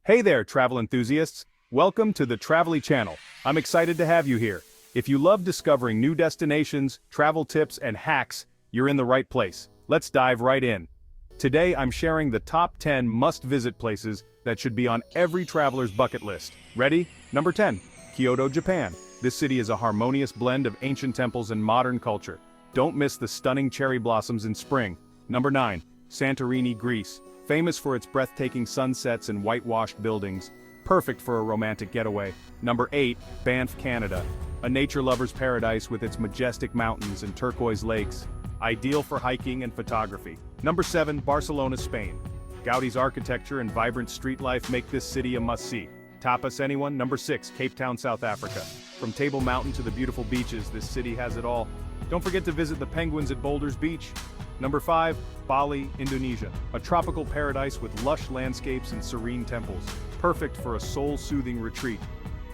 Hey there, travel enthusiasts. Welcome to the Travelly channel. I'm excited to have you here. If you love discovering new destinations, travel tips, and hacks, you're in the right place. Let's dive right in. Today I'm sharing the top 10 must-visit places that should be on every traveler's bucket list. Ready? Number 10. Kyoto, Japan. This city is a harmonious blend of ancient temples and modern culture. Don't miss the stunning cherry blossoms in spring. Number 9. Santorini, Greece. Famous for its breathtaking sunsets and whitewashed buildings. Perfect for a romantic getaway. Number 8. Banff, Canada. A nature lover's paradise with its majestic mountains and turquoise lakes. Ideal for hiking and photography. Number 7. Barcelona, Spain. Gaudi's architecture and vibrant street life make this city a must-see. Tapas anyone? Number 6. Cape Town, South Africa. From Table Mountain to the beautiful beaches, this city has it all. Don't forget to visit the penguins at Boulder's Beach. Number 5. Bali, Indonesia. A tropical paradise with lush landscapes and serene temples. Perfect for a soul-soothing retreat.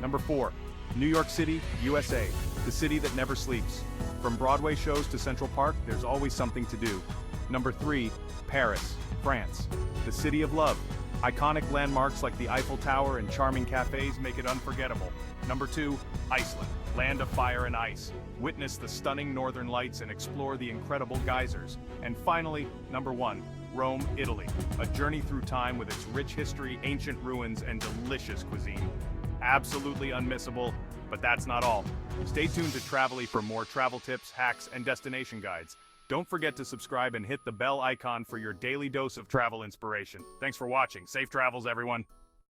Number 4. New York City, USA. The city that never sleeps. From Broadway shows to Central Park, there's always something to do. Number 3. Paris, France. The city of love. Iconic landmarks like the Eiffel Tower and charming cafes make it unforgettable. Number 2. Iceland, land of fire and ice. Witness the stunning northern lights and explore the incredible geysers. And finally, number 1. Rome, Italy. A journey through time with its rich history, ancient ruins, and delicious cuisine. Absolutely unmissable, but that's not all. Stay tuned to Travelly for more travel tips, hacks, and destination guides. Don't forget to subscribe and hit the bell icon for your daily dose of travel inspiration. Thanks for watching. Safe travels, everyone.